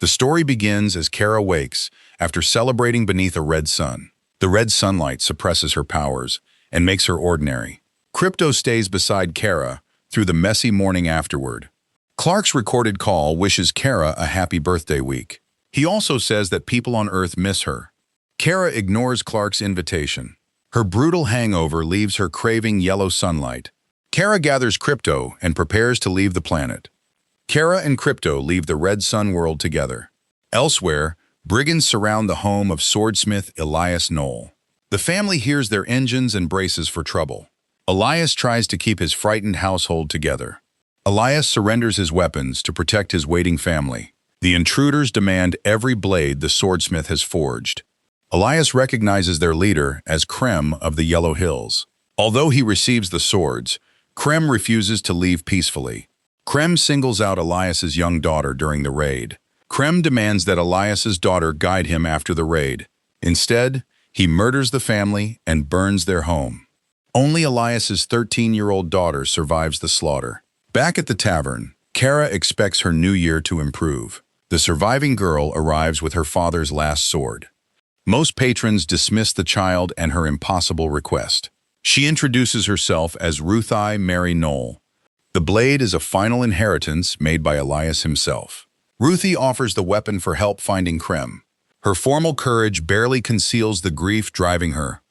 The story begins as Kara wakes after celebrating beneath a red sun. The red sunlight suppresses her powers and makes her ordinary. Krypto stays beside Kara through the messy morning afterward. Clark's recorded call wishes Kara a happy birthday week. He also says that people on Earth miss her. Kara ignores Clark's invitation. Her brutal hangover leaves her craving yellow sunlight. Kara gathers Krypto and prepares to leave the planet. Kara and Krypto leave the Red Sun world together. Elsewhere, brigands surround the home of swordsmith Elias Knoll. The family hears their engines and braces for trouble. Elias tries to keep his frightened household together. Elias surrenders his weapons to protect his waiting family. The intruders demand every blade the swordsmith has forged. Elias recognizes their leader as Krem of the Yellow Hills. Although he receives the swords, Krem refuses to leave peacefully. Krem singles out Elias's young daughter during the raid. Krem demands that Elias's daughter guide him after the raid. Instead, he murders the family and burns their home. Only Elias's 13-year-old daughter survives the slaughter. Back at the tavern, Kara expects her new year to improve. The surviving girl arrives with her father's last sword. Most patrons dismiss the child and her impossible request. She introduces herself as Ruthie Mary Knoll. The blade is a final inheritance made by Elias himself. Ruthie offers the weapon for help finding Krem. Her formal courage barely conceals the grief driving her.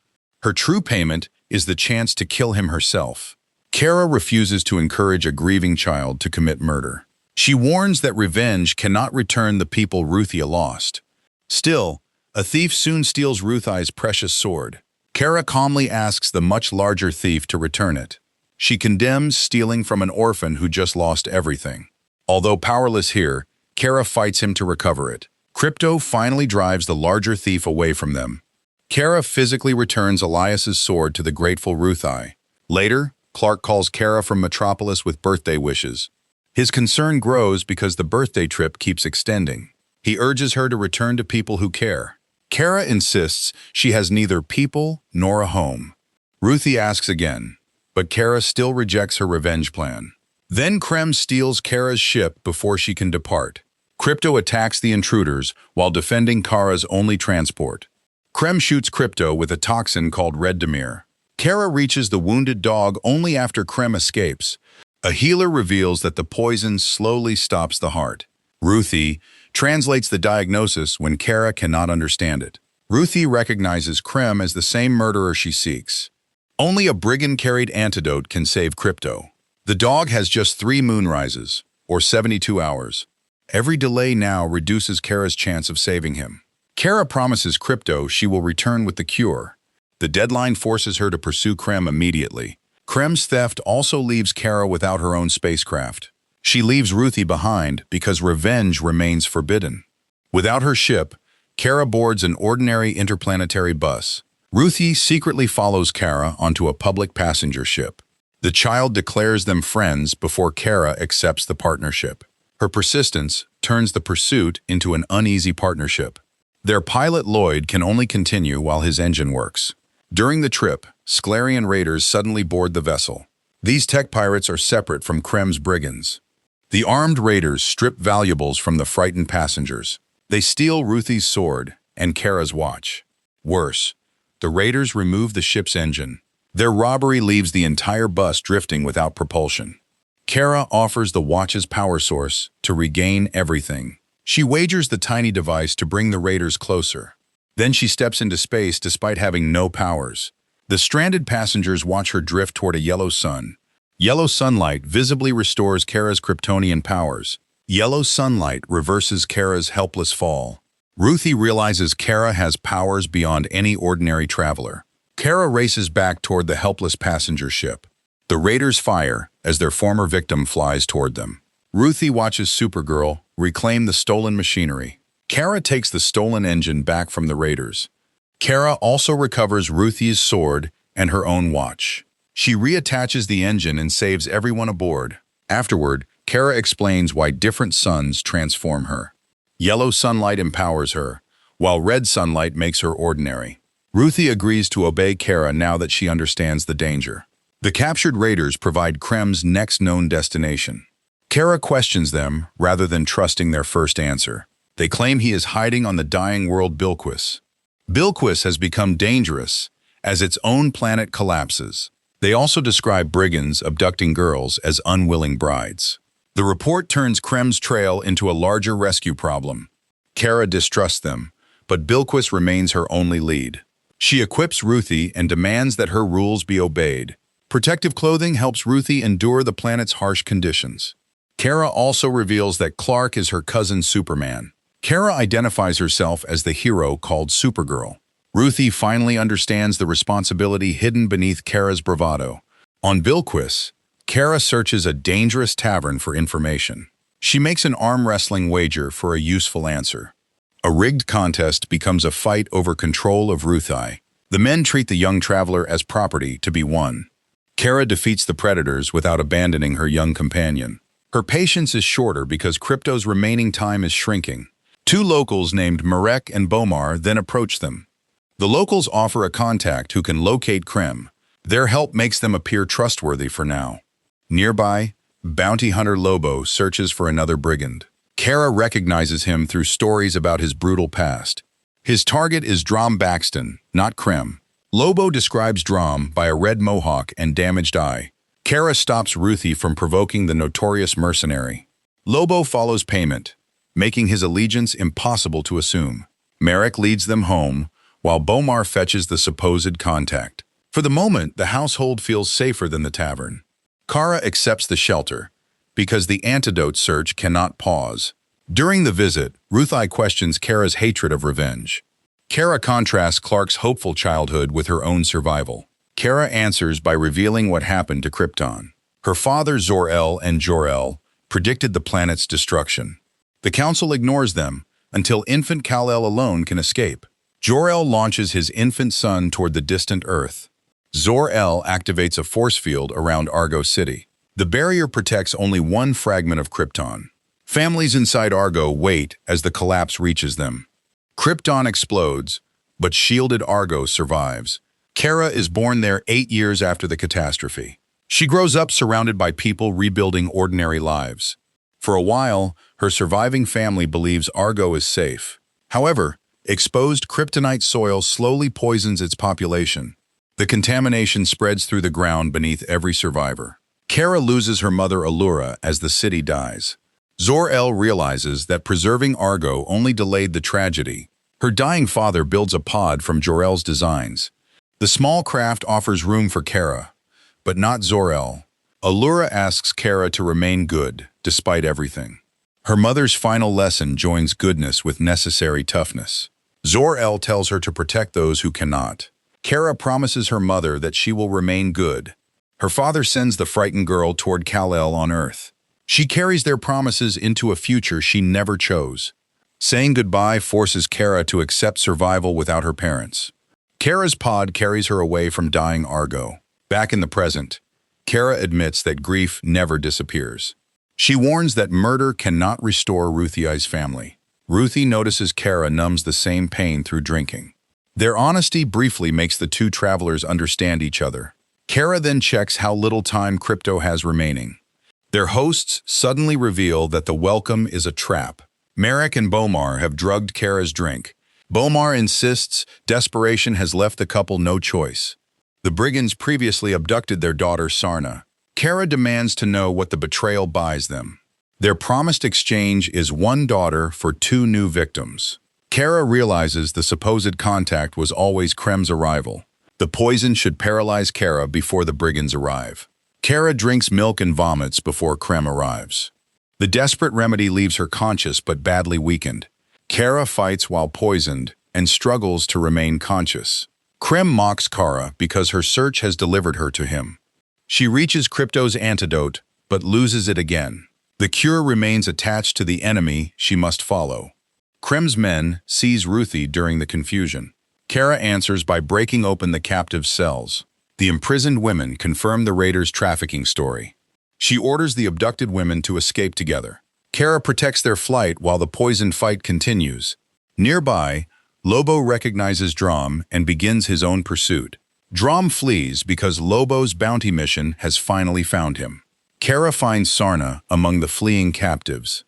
Her true payment is the chance to kill him herself. Kara refuses to encourage a grieving child to commit murder. She warns that revenge cannot return the people Ruthie lost. Still, a thief soon steals Ruthie's precious sword. Kara calmly asks the much larger thief to return it. She condemns stealing from an orphan who just lost everything. Although powerless here, Kara fights him to recover it. Krypto finally drives the larger thief away from them. Kara physically returns Elias's sword to the grateful Ruthie. Later, Clark calls Kara from Metropolis with birthday wishes. His concern grows because the birthday trip keeps extending. He urges her to return to people who care. Kara insists she has neither people nor a home. Ruthie asks again, but Kara still rejects her revenge plan. Then Krem steals Kara's ship before she can depart. Krypto attacks the intruders while defending Kara's only transport. Krem shoots Krypto with a toxin called Red Demir. Kara reaches the wounded dog only after Krem escapes. A healer reveals that the poison slowly stops the heart. Ruthie translates the diagnosis when Kara cannot understand it. Ruthie recognizes Krem as the same murderer she seeks. Only a brigand-carried antidote can save Krypto. The dog has just 3 moonrises, or 72 hours. Every delay now reduces Kara's chance of saving him. Kara promises Krypto she will return with the cure. The deadline forces her to pursue Krem immediately. Krem's theft also leaves Kara without her own spacecraft. She leaves Ruthie behind because revenge remains forbidden. Without her ship, Kara boards an ordinary interplanetary bus. Ruthie secretly follows Kara onto a public passenger ship. The child declares them friends before Kara accepts the partnership. Her persistence turns the pursuit into an uneasy partnership. Their pilot Lloyd can only continue while his engine works. During the trip, Sklarian raiders suddenly board the vessel. These tech pirates are separate from Krem's brigands. The armed raiders strip valuables from the frightened passengers. They steal Ruthie's sword and Kara's watch. Worse, the raiders remove the ship's engine. Their robbery leaves the entire bus drifting without propulsion. Kara offers the watch's power source to regain everything. She wagers the tiny device to bring the raiders closer. Then she steps into space despite having no powers. The stranded passengers watch her drift toward a yellow sun. Yellow sunlight visibly restores Kara's Kryptonian powers. Yellow sunlight reverses Kara's helpless fall. Ruthie realizes Kara has powers beyond any ordinary traveler. Kara races back toward the helpless passenger ship. The raiders fire as their former victim flies toward them. Ruthie watches Supergirl reclaim the stolen machinery. Kara takes the stolen engine back from the raiders. Kara also recovers Ruthie's sword and her own watch. She reattaches the engine and saves everyone aboard. Afterward, Kara explains why different suns transform her. Yellow sunlight empowers her, while red sunlight makes her ordinary. Ruthie agrees to obey Kara now that she understands the danger. The captured raiders provide Krem's next known destination. Kara questions them rather than trusting their first answer. They claim he is hiding on the dying world Bilquis. Bilquis has become dangerous as its own planet collapses. They also describe brigands abducting girls as unwilling brides. The report turns Krem's trail into a larger rescue problem. Kara distrusts them, but Bilquis remains her only lead. She equips Ruthie and demands that her rules be obeyed. Protective clothing helps Ruthie endure the planet's harsh conditions. Kara also reveals that Clark is her cousin Superman. Kara identifies herself as the hero called Supergirl. Ruthie finally understands the responsibility hidden beneath Kara's bravado. On Bilquis, Kara searches a dangerous tavern for information. She makes an arm wrestling wager for a useful answer. A rigged contest becomes a fight over control of Ruthie. The men treat the young traveler as property to be won. Kara defeats the predators without abandoning her young companion. Her patience is shorter because Krypto's remaining time is shrinking. Two locals named Marek and Bomar then approach them. The locals offer a contact who can locate Krem. Their help makes them appear trustworthy for now. Nearby, bounty hunter Lobo searches for another brigand. Kara recognizes him through stories about his brutal past. His target is Drom Baxton, not Krem. Lobo describes Drom by a red mohawk and damaged eye. Kara stops Ruthie from provoking the notorious mercenary. Lobo follows payment, making his allegiance impossible to assume. Marek leads them home, while Bomar fetches the supposed contact. For the moment, the household feels safer than the tavern. Kara accepts the shelter, because the antidote search cannot pause. During the visit, Ruthie questions Kara's hatred of revenge. Kara contrasts Clark's hopeful childhood with her own survival. Kara answers by revealing what happened to Krypton. Her father Zor-El and Jor-El predicted the planet's destruction. The Council ignores them until infant Kal-El alone can escape. Jor-El launches his infant son toward the distant Earth. Zor-El activates a force field around Argo City. The barrier protects only one fragment of Krypton. Families inside Argo wait as the collapse reaches them. Krypton explodes, but shielded Argo survives. Kara is born there 8 years after the catastrophe. She grows up surrounded by people rebuilding ordinary lives. For a while, her surviving family believes Argo is safe. However, exposed kryptonite soil slowly poisons its population. The contamination spreads through the ground beneath every survivor. Kara loses her mother Allura as the city dies. Zor-El realizes that preserving Argo only delayed the tragedy. Her dying father builds a pod from Jor-El's designs. The small craft offers room for Kara, but not Zor-El. Allura asks Kara to remain good, despite everything. Her mother's final lesson joins goodness with necessary toughness. Zor-El tells her to protect those who cannot. Kara promises her mother that she will remain good. Her father sends the frightened girl toward Kal-El on Earth. She carries their promises into a future she never chose. Saying goodbye forces Kara to accept survival without her parents. Kara's pod carries her away from dying Argo. Back in the present, Kara admits that grief never disappears. She warns that murder cannot restore Ruthie's family. Ruthie notices Kara numbs the same pain through drinking. Their honesty briefly makes the two travelers understand each other. Kara then checks how little time Krypto has remaining. Their hosts suddenly reveal that the welcome is a trap. Marek and Bomar have drugged Kara's drink. Bomar insists desperation has left the couple no choice. The brigands previously abducted their daughter Sarna. Kara demands to know what the betrayal buys them. Their promised exchange is one daughter for 2 new victims. Kara realizes the supposed contact was always Krem's arrival. The poison should paralyze Kara before the brigands arrive. Kara drinks milk and vomits before Krem arrives. The desperate remedy leaves her conscious but badly weakened. Kara fights while poisoned and struggles to remain conscious. Krem mocks Kara because her search has delivered her to him. She reaches Krypto's antidote but loses it again. The cure remains attached to the enemy she must follow. Krem's men seize Ruthie during the confusion. Kara answers by breaking open the captive's cells. The imprisoned women confirm the raiders' trafficking story. She orders the abducted women to escape together. Kara protects their flight while the poisoned fight continues. Nearby, Lobo recognizes Drom and begins his own pursuit. Drom flees because Lobo's bounty mission has finally found him. Kara finds Sarna among the fleeing captives.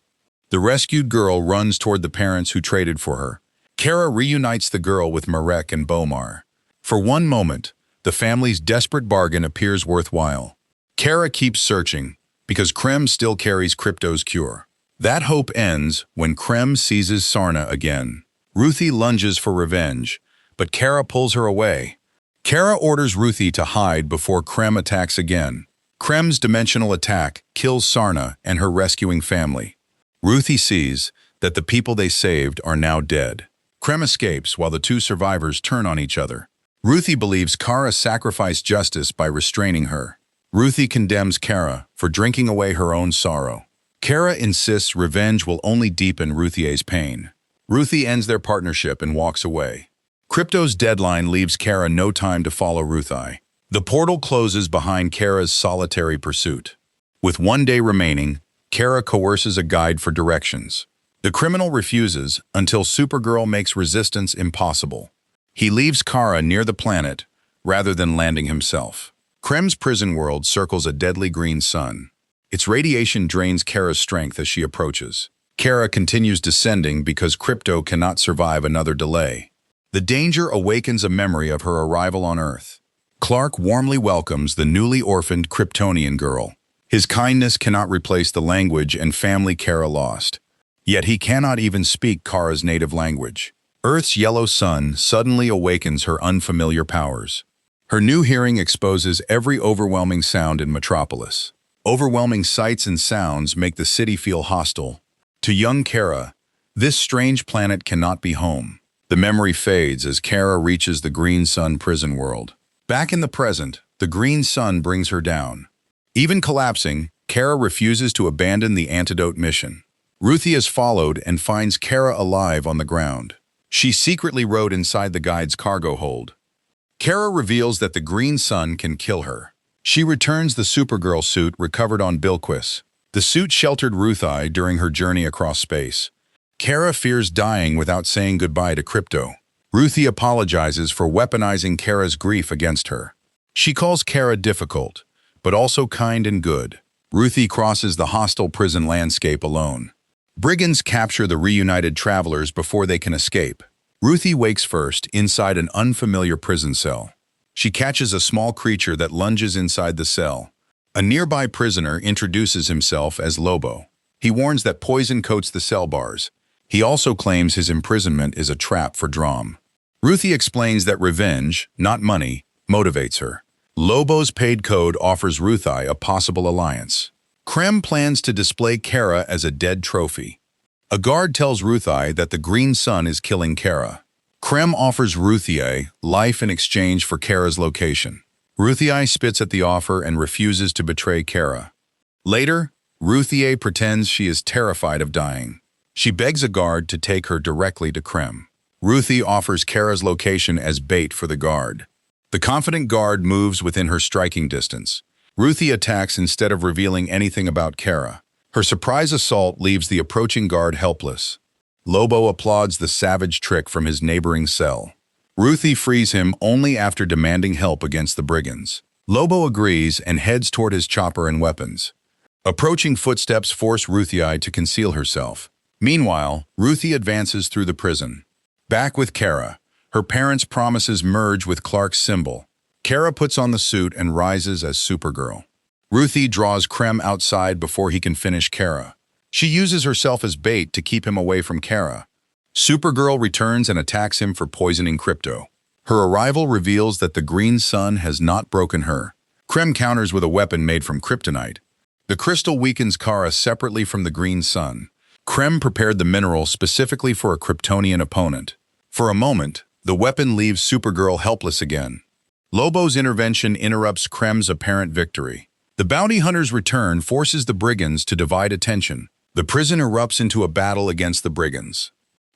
The rescued girl runs toward the parents who traded for her. Kara reunites the girl with Marek and Bomar. For one moment, the family's desperate bargain appears worthwhile. Kara keeps searching, because Krem still carries Krypto's cure. That hope ends when Krem seizes Sarna again. Ruthie lunges for revenge, but Kara pulls her away. Kara orders Ruthie to hide before Krem attacks again. Krem's dimensional attack kills Sarna and her rescuing family. Ruthie sees that the people they saved are now dead. Krem escapes while the two survivors turn on each other. Ruthie believes Kara sacrificed justice by restraining her. Ruthie condemns Kara for drinking away her own sorrow. Kara insists revenge will only deepen Ruthie's pain. Ruthie ends their partnership and walks away. Krypto's deadline leaves Kara no time to follow Ruthie. The portal closes behind Kara's solitary pursuit. With one day remaining, Kara coerces a guide for directions. The criminal refuses until Supergirl makes resistance impossible. He leaves Kara near the planet rather than landing himself. Krem's prison world circles a deadly green sun. Its radiation drains Kara's strength as she approaches. Kara continues descending because Krypto cannot survive another delay. The danger awakens a memory of her arrival on Earth. Clark warmly welcomes the newly orphaned Kryptonian girl. His kindness cannot replace the language and family Kara lost. Yet he cannot even speak Kara's native language. Earth's yellow sun suddenly awakens her unfamiliar powers. Her new hearing exposes every overwhelming sound in Metropolis. Overwhelming sights and sounds make the city feel hostile. To young Kara, this strange planet cannot be home. The memory fades as Kara reaches the Green Sun prison world. Back in the present, the Green Sun brings her down. Even collapsing, Kara refuses to abandon the antidote mission. Ruthie is followed and finds Kara alive on the ground. She secretly rode inside the guide's cargo hold. Kara reveals that the Green Sun can kill her. She returns the Supergirl suit recovered on Bilquis. The suit sheltered Ruthie during her journey across space. Kara fears dying without saying goodbye to Krypto. Ruthie apologizes for weaponizing Kara's grief against her. She calls Kara difficult, but also kind and good. Ruthie crosses the hostile prison landscape alone. Brigands capture the reunited travelers before they can escape. Ruthie wakes first inside an unfamiliar prison cell. She catches a small creature that lunges inside the cell. A nearby prisoner introduces himself as Lobo. He warns that poison coats the cell bars. He also claims his imprisonment is a trap for Drom. Ruthie explains that revenge, not money, motivates her. Lobo's paid code offers Ruthie a possible alliance. Krem plans to display Kara as a dead trophy. A guard tells Ruthie that the Green Sun is killing Kara. Krem offers Ruthie life in exchange for Kara's location. Ruthie spits at the offer and refuses to betray Kara. Later, Ruthie pretends she is terrified of dying. She begs a guard to take her directly to Krem. Ruthie offers Kara's location as bait for the guard. The confident guard moves within her striking distance. Ruthie attacks instead of revealing anything about Kara. Her surprise assault leaves the approaching guard helpless. Lobo applauds the savage trick from his neighboring cell. Ruthie frees him only after demanding help against the brigands. Lobo agrees and heads toward his chopper and weapons. Approaching footsteps force Ruthie to conceal herself. Meanwhile, Ruthie advances through the prison. Back with Kara, her parents' promises merge with Clark's symbol. Kara puts on the suit and rises as Supergirl. Ruthie draws Krem outside before he can finish Kara. She uses herself as bait to keep him away from Kara. Supergirl returns and attacks him for poisoning Krypto. Her arrival reveals that the Green Sun has not broken her. Krem counters with a weapon made from kryptonite. The crystal weakens Kara separately from the Green Sun. Krem prepared the mineral specifically for a Kryptonian opponent. For a moment, the weapon leaves Supergirl helpless again. Lobo's intervention interrupts Krem's apparent victory. The bounty hunter's return forces the brigands to divide attention. The prison erupts into a battle against the brigands.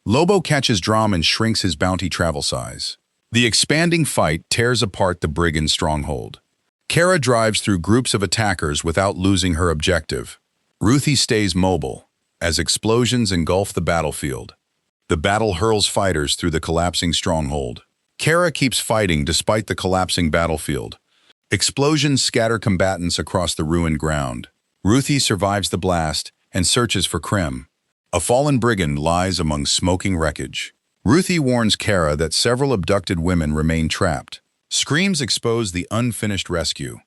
Lobo catches Drom and shrinks his bounty travel size. The expanding fight tears apart the brigand stronghold. Kara drives through groups of attackers without losing her objective. Ruthie stays mobile, as explosions engulf the battlefield. The battle hurls fighters through the collapsing stronghold. Kara keeps fighting despite the collapsing battlefield. Explosions scatter combatants across the ruined ground. Ruthie survives the blast and searches for Krem. A fallen brigand lies among smoking wreckage. Ruthie warns Kara that several abducted women remain trapped. Screams expose the unfinished rescue.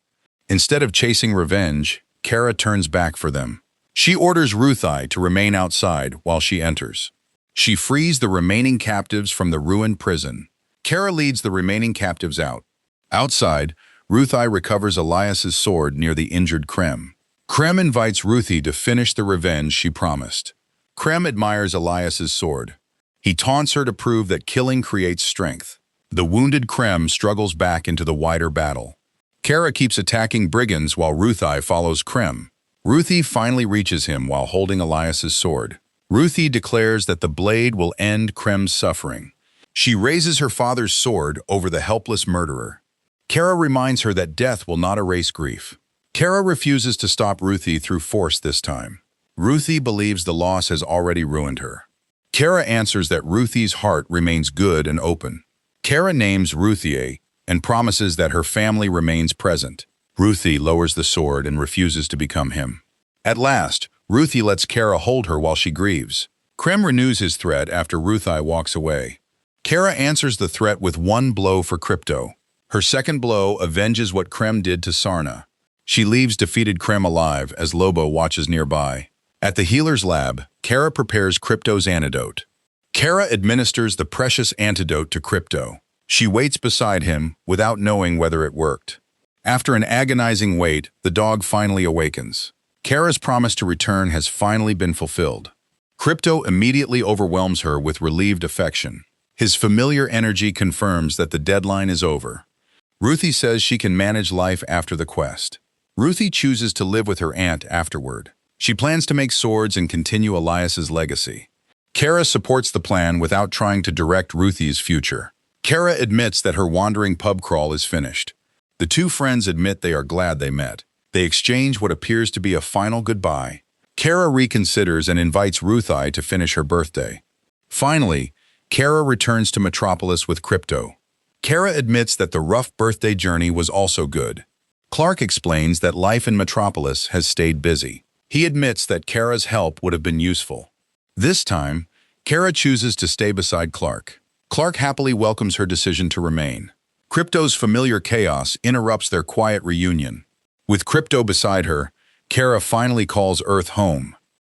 Instead of chasing revenge, Kara turns back for them. She orders Ruthie to remain outside while she enters. She frees the remaining captives from the ruined prison. Kara leads the remaining captives out. Outside, Ruthie recovers Elias's sword near the injured Krem. Krem invites Ruthie to finish the revenge she promised. Krem admires Elias's sword. He taunts her to prove that killing creates strength. The wounded Krem struggles back into the wider battle. Kara keeps attacking brigands while Ruthie follows Krem. Ruthie finally reaches him while holding Elias's sword. Ruthie declares that the blade will end Krem's suffering. She raises her father's sword over the helpless murderer. Kara reminds her that death will not erase grief. Kara refuses to stop Ruthie through force this time. Ruthie believes the loss has already ruined her. Kara answers that Ruthie's heart remains good and open. Kara names Ruthie and promises that her family remains present. Ruthie lowers the sword and refuses to become him. At last, Ruthie lets Kara hold her while she grieves. Krem renews his threat after Ruthie walks away. Kara answers the threat with one blow for Krypto. Her second blow avenges what Krem did to Sarna. She leaves defeated Krem alive as Lobo watches nearby. At the healer's lab, Kara prepares Krypto's antidote. Kara administers the precious antidote to Krypto. She waits beside him without knowing whether it worked. After an agonizing wait, the dog finally awakens. Kara's promise to return has finally been fulfilled. Krypto immediately overwhelms her with relieved affection. His familiar energy confirms that the deadline is over. Ruthie says she can manage life after the quest. Ruthie chooses to live with her aunt afterward. She plans to make swords and continue Elias's legacy. Kara supports the plan without trying to direct Ruthie's future. Kara admits that her wandering pub crawl is finished. The two friends admit they are glad they met. They exchange what appears to be a final goodbye. Kara reconsiders and invites Ruthie to finish her birthday. Finally, Kara returns to Metropolis with Krypto. Kara admits that the rough birthday journey was also good. Clark explains that life in Metropolis has stayed busy. He admits that Kara's help would have been useful. This time, Kara chooses to stay beside Clark. Clark happily welcomes her decision to remain. Krypto's familiar chaos interrupts their quiet reunion. With Krypto beside her, Kara finally calls Earth home.